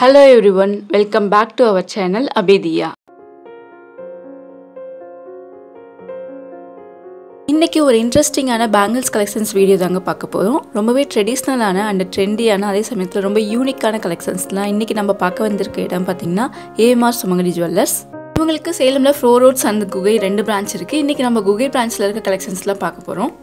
Hello everyone, welcome back to our channel Abhidiya. இன்னைக்கு ஒரு இன்ட்ரெஸ்டிங்கான பேங்கிள்ஸ் கலெக்ஷன்ஸ் வீடியோ தாங்க பார்க்க போறோம். ரொம்பவே ட்ரெடிஷ்னலான அண்ட் ட்ரெண்டியான அதே சமயத்தில் ரொம்ப யூனிக்கான கலெக்ஷன்ஸ்லாம் இன்னைக்கு நம்ம பார்க்க வந்திருக்க இடம் பார்த்தீங்கன்னா ஏஎம்ஆர் சுமங்கலி ஜுவல்லர்ஸ். இவங்களுக்கு சேலம்ல ஃப்ளோர் ரோட்ஸ் அண்ட் குகை 2 பிரான்ச் இருக்கு. இன்னைக்கு நம்ம குகை பிரான்ச்ல இருக்க கலெக்ஷன்ஸ்லாம் பார்க்க போறோம்.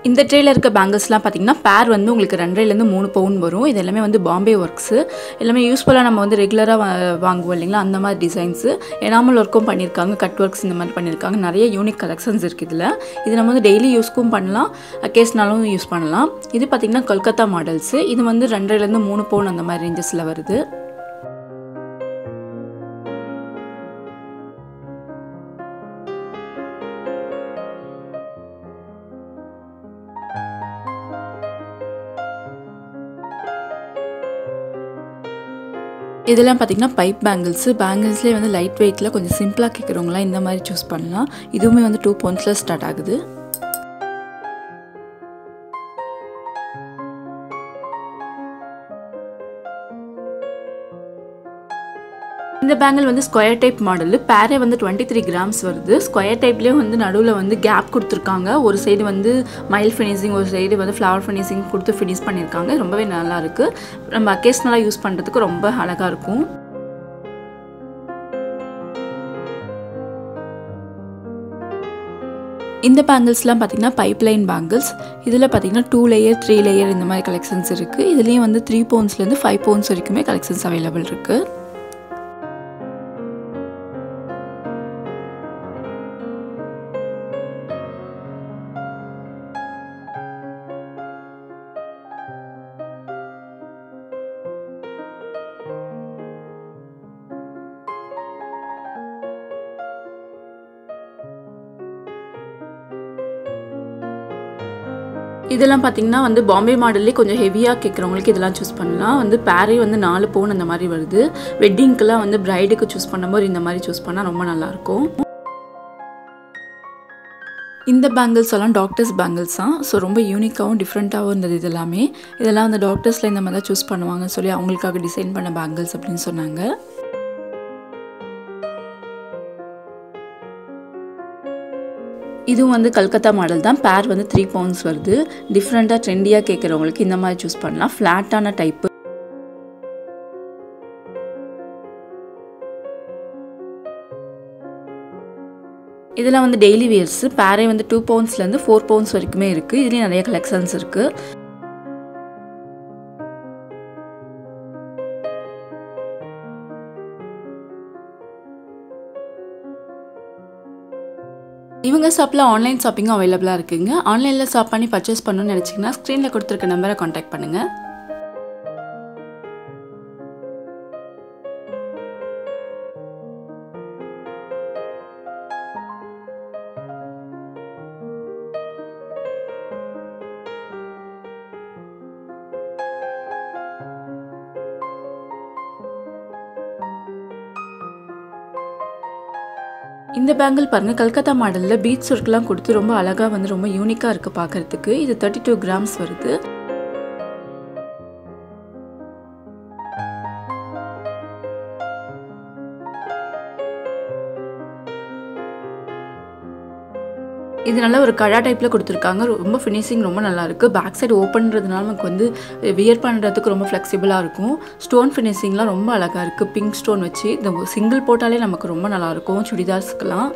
இந்த ட்ரேல இருக்க பேங்கிள்ஸ்லாம் பார்த்தீங்கன்னா பேர் வந்து உங்களுக்கு 2.5 to 3 பவுன் வரும். இது எல்லாமே வந்து பாம்பே ஒர்க்ஸு, எல்லாமே யூஸ்ஃபுல்லாக நம்ம வந்து ரெகுலராக வாங்குவோம் இல்லைங்களா, அந்த மாதிரி டிசைன்ஸு. எனாமல் ஒர்க்கும் பண்ணியிருக்காங்க, கட் ஒர்க்ஸ் இந்த மாதிரி பண்ணியிருக்காங்க. நிறைய யூனிக் கலெக்ஷன்ஸ் இருக்குது இதில். இது நம்ம வந்து டெய்லி யூஸ்க்கும் பண்ணலாம், அக்கேஷ்னாலும் யூஸ் பண்ணலாம். இது பார்த்திங்கன்னா கொல்கத்தா மாடல்ஸு. இது வந்து 2.5 to 3 பவுன் அந்த மாதிரி ரேஞ்சஸில் வருது. இதெல்லாம் பார்த்தீங்கன்னா பைப் பேங்கிள்ஸ்லேயே வந்து லைட் வெயிட்டில் கொஞ்சம் சிம்பிளாக கேட்குறவங்களாம் இந்த மாதிரி சூஸ் பண்ணலாம். இதுவுமே வந்து 2 பவுண்ட்ஸில் ஸ்டார்ட் ஆகுது. இந்த பேங்கிள் வந்து ஸ்கொயர் டைப் மாடல். பேரே வந்து 23 கிராம்ஸ் வருது. ஸ்கொயர் டைப்லேயே வந்து நடுவில் வந்து கேப் கொடுத்துருக்காங்க. ஒரு சைடு வந்து மைல் ஃபினிஷிங், ஒரு சைடு வந்து ஃப்ளவர் ஃபினிஷிங் கொடுத்து ஃபினிஷ் பண்ணியிருக்காங்க. ரொம்பவே நல்லா இருக்குது. நம்ம அக்கேஷ்னலாக யூஸ் பண்ணுறதுக்கு ரொம்ப அழகாக இருக்கும். இந்த பேங்கிள்ஸ்லாம் பார்த்தீங்கன்னா பைப்லைன் பேங்கிள்ஸ். இதில் பார்த்தீங்கன்னா 2 லேயர் 3 லேயர் இந்த மாதிரி கலெக்ஷன்ஸ் இருக்குது. இதுலேயும் வந்து 3 பவுண்ட்ஸ்லேருந்து 5 பவுண்ட்ஸ் வரைக்குமே கலெக்ஷன்ஸ் அவைலபிள் இருக்குது. இதெல்லாம் பார்த்தீங்கன்னா வந்து பாம்பே மாடல்லே கொஞ்சம் ஹெவியாக கேட்குறவங்களுக்கு இதெல்லாம் சூஸ் பண்ணலாம். வந்து பேரே வந்து 4 பவுன் அந்த மாதிரி வருது. வெட்டிங்க்கெலாம் வந்து பிரைடுக்கு சூஸ் பண்ணும்போது இந்த மாதிரி சூஸ் பண்ணால் ரொம்ப நல்லாயிருக்கும். இந்த பேங்கிள்ஸ் எல்லாம் டாக்டர்ஸ் பேங்கிள்ஸ் தான். ஸோ ரொம்ப யூனிக்காகவும் டிஃப்ரெண்ட்டாகவும் இருந்தது. இதெல்லாம் வந்து டாக்டர்ஸில் இந்த மாதிரி தான் சூஸ் பண்ணுவாங்கன்னு சொல்லி அவங்களுக்காக டிசைன் பண்ண பேங்கிள்ஸ் அப்படின்னு சொன்னாங்க. இதுவும் வந்து கல்கத்தா மாடல் தான். பேர் வந்து 3 பவுண்ட்ஸ் வருது. டிஃப்ரெண்ட்டாக ட்ரெண்டியாக கேட்குறவங்களுக்கு இந்த மாதிரி சூஸ் பண்ணலாம். ஃப்ளாட்டான டைப்பு. இதெல்லாம் வந்து டெய்லி வியர்ஸ். பேரே வந்து 2 பவுண்ட்ஸ்லேருந்து 4 பவுண்ட்ஸ் வரைக்குமே இருக்குது. இதுலேயும் நிறைய கலெக்ஷன்ஸ் இருக்குது. இவங்க ஷாப்பில் ஆன்லைன் ஷாப்பிங்கும் அவைலபிளாக இருக்குங்க. ஆன்லைனில் ஷாப் பண்ணி பர்ச்சேஸ் பண்ணணும்னு நினச்சிங்கன்னா ஸ்க்ரீனில் கொடுத்துருக்க நம்பரை கான்டாக்ட் பண்ணுங்கள். இந்த பேங்கிள் பாருங்க, கல்கத்தா மாடலில் பீட்ஸ் ஒர்க்லாம் கொடுத்து ரொம்ப அழகாக வந்து ரொம்ப யூனிக்காக இருக்குது பார்க்குறதுக்கு. இது 32 கிராம்ஸ் வருது. இது நல்லா ஒரு கடா டைப்பில் கொடுத்துருக்காங்க. ரொம்ப ஃபினிஷிங் ரொம்ப நல்லாயிருக்கு. பேக் சைடு ஓப்பன்றதுனால நமக்கு வந்து வியர் பண்ணுறதுக்கு ரொம்ப ஃப்ளெக்சிபிளாக இருக்கும். ஸ்டோன் ஃபினிஷிங்லாம் ரொம்ப அழகாக இருக்குது. பிங்க் ஸ்டோன் வச்சு இந்த சிங்கிள் போட்டாலே நமக்கு ரொம்ப நல்லாயிருக்கும் சுடிதார்ஸ்க்கெலாம்.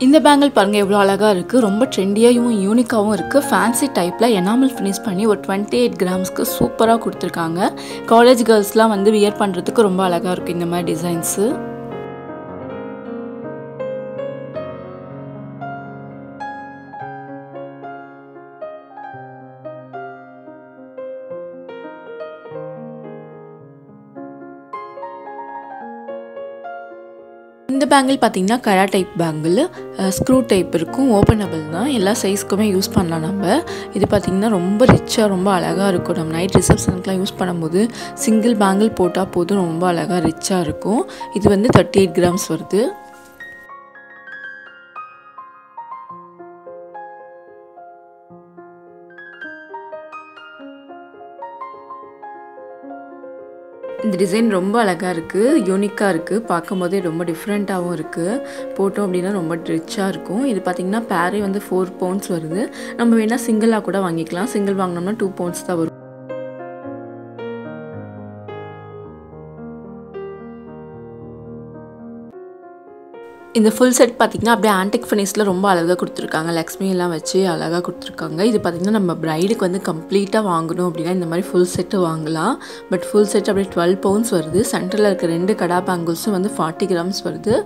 இந்த பேங்கிள் பாருங்கள் எவ்வளோ அழகாக இருக்குது. ரொம்ப ட்ரெண்டியாகவும் யூனிக்காகவும் இருக்குது. ஃபேன்சி டைப்பில் எனாமல் ஃபினிஷ் பண்ணி ஒரு 28 கிராம்ஸ்க்கு சூப்பராக கொடுத்துருக்காங்க. காலேஜ் கேர்ள்ஸ்லாம் வந்து வியர் பண்ணுறதுக்கு ரொம்ப அழகாக இருக்குது இந்த மாதிரி டிசைன்ஸு. இந்த பேங்கிள் பார்த்தீங்கன்னா கடா டைப் பேங்கிள், ஸ்க்ரூ டைப் இருக்கும், ஓப்பனபிள் தான், எல்லா சைஸ்க்குமே யூஸ் பண்ணலாம் நம்ம. இது பார்த்திங்கன்னா ரொம்ப ரிச்சாக ரொம்ப அழகாக இருக்கும். நம்ம நைட் ரிசப்ஷனுக்குலாம் யூஸ் பண்ணும்போது சிங்கிள் பேங்கிள் போட்டால் போதும், ரொம்ப அழகாக ரிச்சாக இருக்கும். இது வந்து 38 கிராம்ஸ் வருது. இந்த டிசைன் ரொம்ப அழகாக இருக்குது, யூனிக்காக இருக்குது, பார்க்கும்போதே ரொம்ப டிஃப்ரெண்ட்டாகவும் இருக்குது. போட்டோம் அப்படின்னா ரொம்ப ரிச்சாக இருக்கும். இது பார்த்திங்கன்னா பேரே வந்து 4 பவுண்ட்ஸ் வருது. நம்ம வேணால் சிங்கிளாக கூட வாங்கிக்கலாம். சிங்கிள் வாங்கினோம்னா 2 பவுண்ட்ஸ் தான் வரும். இந்த ஃபுல் செட் பார்த்திங்கன்னா அப்படியே ஆன்டிக் ஃபினிஷில் ரொம்ப அழகாக கொடுத்துருக்காங்க. லக்ஷ்மி எல்லாம் வச்சு அழகாக கொடுத்துருக்காங்க. இது பார்த்திங்கன்னா நம்ம ப்ரைடுக்கு வந்து கம்ப்ளீட்டாக வாங்கணும் அப்படின்னா இந்த மாதிரி ஃபுல் செட்டு வாங்கலாம். பட் ஃபுல் செட் அப்படியே 12 பவுண்ட்ஸ் வருது. சென்டரில் இருக்க 2 கடா பேங்கிள்ஸும் வந்து 40 கிராம்ஸ் வருது.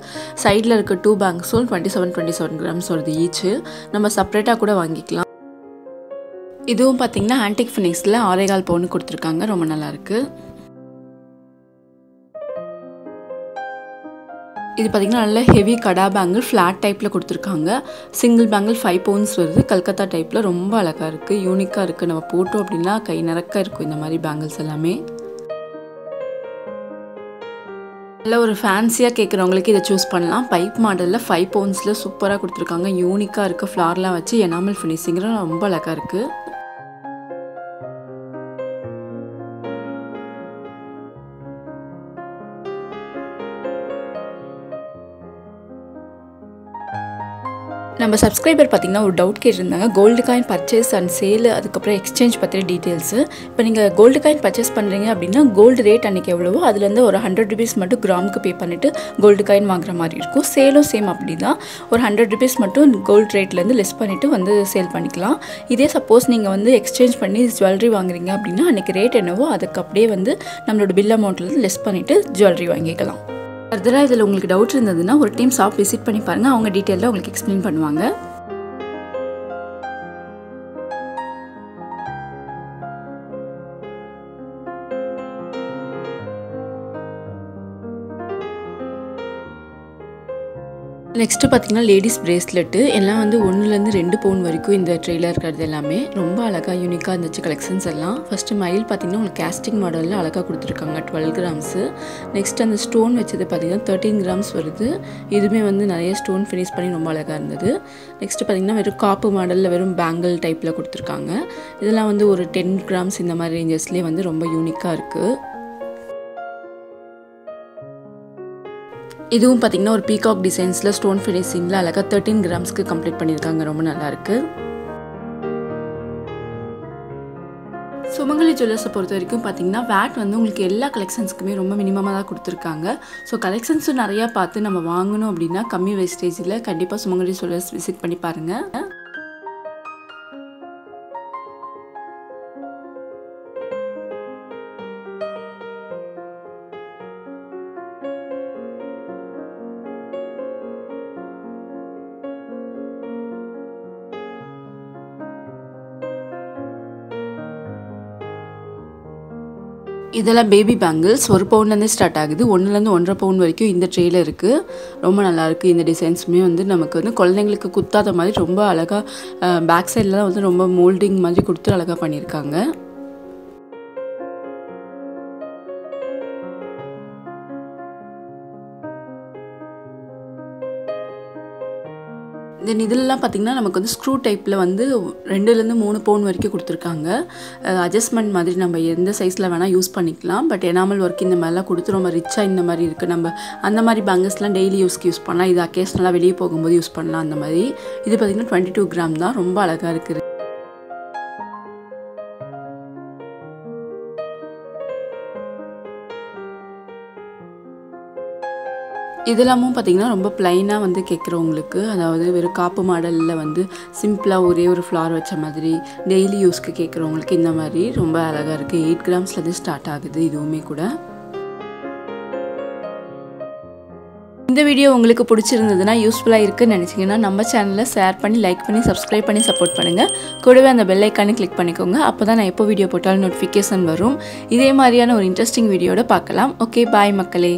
சைடில் இருக்க 2 பேங்கிள்ஸும் 27 கிராம்ஸ் வருது ஈச்சு. நம்ம செப்பரேட்டாக கூட வாங்கிக்கலாம். இதுவும் பார்த்திங்கன்னா ஆன்டிக் ஃபினிஷில் 6.25 பவுன் கொடுத்துருக்காங்க. ரொம்ப நல்லாயிருக்கு. இது பார்த்திங்கன்னா நல்ல ஹெவி கடா பேங்கிள் ஃப்ளாட் டைப்பில் கொடுத்துருக்காங்க. சிங்கிள் பேங்கிள் 5 பவுண்ட்ஸ் வருது. கல்கத்தா டைப்பில் ரொம்ப அழகாக இருக்குது, யூனிக்காக இருக்குது. நம்ம போட்டோம் அப்படின்னா கை நிறக்க இருக்கும் இந்த மாதிரி பேங்கிள்ஸ் எல்லாமே. நல்ல ஒரு ஃபேன்சியாக கேட்குறவங்களுக்கு இதை சூஸ் பண்ணலாம். பைப் மாடலில் 5 பவுண்ட்ஸில் சூப்பராக கொடுத்துருக்காங்க. யூனிக்காக இருக்குது, ஃப்ளார்லாம் வச்சு எனாமல் ஃபினிஷிங்கிற ரொம்ப அழகாக இருக்குது. நம்ம சப்ஸ்கிரைபர் பார்த்திங்கன்னா ஒரு டவுட் கேட்டிருந்தாங்க, gold coin purchase and sale அதுக்கப்புறம் எக்ஸ்சேஞ்ச் பற்றிய டீட்டெயில்ஸு. இப்போ நீங்கள் கோல்டு காயின் பர்ச்சேஸ் பண்ணுறீங்க அப்படின்னா கோல்டு ரேட் அன்றைக்கி எவ்வளவோ அதுலேருந்து ஒரு 100 ருபீஸ் மட்டும் கிராமுக்கு பே பண்ணிவிட்டு கோல்டு காயின் வாங்குற மாதிரி இருக்கும். சேலும் சேம் அப்படி தான், ஒரு 100 ருபீஸ் மட்டும் கோல்டு ரேட்லேருந்து லெஸ் பண்ணிவிட்டு வந்து சேல் பண்ணிக்கலாம். இதே சப்போஸ் நீங்கள் வந்து எக்ஸ்சேஞ்ச் பண்ணி ஜுவல்லரி வாங்குறீங்க அப்படின்னா அன்றைக்கி ரேட் என்னவோ அதுக்கு அப்படியே வந்து நம்மளோட பில் அமௌண்ட்லேருந்து லெஸ் பண்ணிவிட்டு ஜுவல்லரி வாங்கிக்கலாம். ஃபர்தராக இதில் உங்களுக்கு டவுட் இருந்ததுன்னா ஒரு டைம் ஷாப் விசிட் பண்ணி பாருங்கள், அவங்க டீட்டெயிலாக உங்களுக்கு எக்ஸ்பிளைன் பண்ணுவாங்க. நெக்ஸ்ட்டு பார்த்திங்கன்னா லேடிஸ் பிரேஸ்லெட்டு எல்லாம் வந்து 1லேருந்து 2 பவுன் வரைக்கும் இந்த ட்ரெயிலில் இருக்கிறது எல்லாமே ரொம்ப அழகாக யூனிக்காக இருந்துச்சு கலெக்ஷன்ஸ் எல்லாம். ஃபஸ்ட்டு மயில் பார்த்திங்கன்னா உங்களுக்கு கேஸ்டிங் மாடலில் அழகாக கொடுத்துருக்காங்க 12 கிராம்ஸு. நெக்ஸ்ட் அந்த ஸ்டோன் வச்சது பார்த்திங்கன்னா 13 கிராம்ஸ் வருது. இதுவுமே வந்து நிறைய ஸ்டோன் ஃபினிஷ் பண்ணி ரொம்ப அழகாக இருந்தது. நெக்ஸ்ட்டு பார்த்திங்கன்னா வெறும் காப்பு மாடலில் வெறும் பேங்கிள் டைப்பில் கொடுத்துருக்காங்க. இதெல்லாம் வந்து ஒரு 10 கிராம்ஸ் இந்த மாதிரி ரேஞ்சஸ்லேயே வந்து ரொம்ப யூனிக்காக இருக்குது. இதுவும் பார்த்திங்கன்னா ஒரு பீகாக் டிசைன்ஸில் ஸ்டோன் ஃபினிஷிங்கில் அழகாக 13 கிராம்ஸ்க்கு கம்ப்ளீட் பண்ணியிருக்காங்க. ரொம்ப நல்லாயிருக்கு. சுமங்கலி ஜுவல்லர்ஸை பொறுத்த வரைக்கும் பார்த்திங்கன்னா வேட் வந்து உங்களுக்கு எல்லா கலெக்ஷன்ஸ்க்குமே ரொம்ப மினிமமாக தான் கொடுத்துருக்காங்க. ஸோ கலெக்ஷன்ஸும் நிறையா பார்த்து நம்ம வாங்கணும் அப்படின்னா கம்மி வேஸ்டேஜில் கண்டிப்பாக சுமங்கலி ஜுவல்லர்ஸ் விசிட் பண்ணி பாருங்கள். இதெல்லாம் பேபி பேங்கிள்ஸ் 1 பவுண்ட்லேருந்து ஸ்டார்ட் ஆகுது. 1லேருந்து 1.5 பவுண்ட் வரைக்கும் இந்த ட்ரேயில் இருக்குது. ரொம்ப நல்லாயிருக்கு. இந்த டிசைன்ஸுமே வந்து நமக்கு வந்து குழந்தைங்களுக்கு குத்தாத மாதிரி ரொம்ப அழகாக பேக் சைட்லாம் வந்து ரொம்ப மோல்டிங் மாதிரி கொடுத்து அழகாக பண்ணியிருக்காங்க. தென் இதெல்லாம் பார்த்திங்கன்னா நமக்கு வந்து ஸ்க்ரூ டைப்பில் வந்து 2லேருந்து 3 பவுண்ட் வரைக்கும் கொடுத்துருக்காங்க. அட்ஜஸ்ட்மெண்ட் மாதிரி நம்ம எந்த சைஸில் வேணால் யூஸ் பண்ணிக்கலாம். பட் எனாமல் ஒர்க் இந்த மாதிரிலாம் கொடுத்து ரொம்ப ரிச்சாக இந்த மாதிரி இருக்குது. நம்ம அந்த மாதிரி பேங்கிள்ஸ்லாம் டெய்லி யூஸ்க்கு யூஸ் பண்ணலாம். இது அக்கேஷனலாக வெளியே போகும்போது யூஸ் பண்ணலாம். அந்த மாதிரி இது பார்த்திங்கன்னா 22 கிராம் தான். ரொம்ப அழகாக இருக்குது. இதெல்லாமும் பார்த்திங்கன்னா ரொம்ப ப்ளைனாக வந்து கேட்குறவங்களுக்கு, அதாவது வெறும் காப்பு மாடலில் வந்து சிம்பிளாக ஒரே ஒரு ஃப்ளார் வச்ச மாதிரி டெய்லி யூஸ்க்கு கேட்குறவங்களுக்கு இந்த மாதிரி ரொம்ப அழகாக இருக்குது. 8 கிராம்ஸ்லேருந்து ஸ்டார்ட் ஆகுது இதுவுமே கூட. இந்த வீடியோ உங்களுக்கு பிடிச்சிருந்ததுன்னா யூஸ்ஃபுல்லாக இருக்குன்னு நினச்சிங்கன்னா நம்ம சேனலை ஷேர் பண்ணி லைக் பண்ணி சப்ஸ்கிரைப் பண்ணி சப்போர்ட் பண்ணுங்கள். கூடவே அந்த பெல் ஐக்கானை கிளிக் பண்ணிக்கோங்க. அப்போ தான் நான் எப்போ வீடியோ போட்டாலும் நோட்டிஃபிகேஷன் வரும். இதே மாதிரியான ஒரு இன்ட்ரெஸ்டிங் வீடியோட பார்க்கலாம். ஓகே, பாய் மக்களே.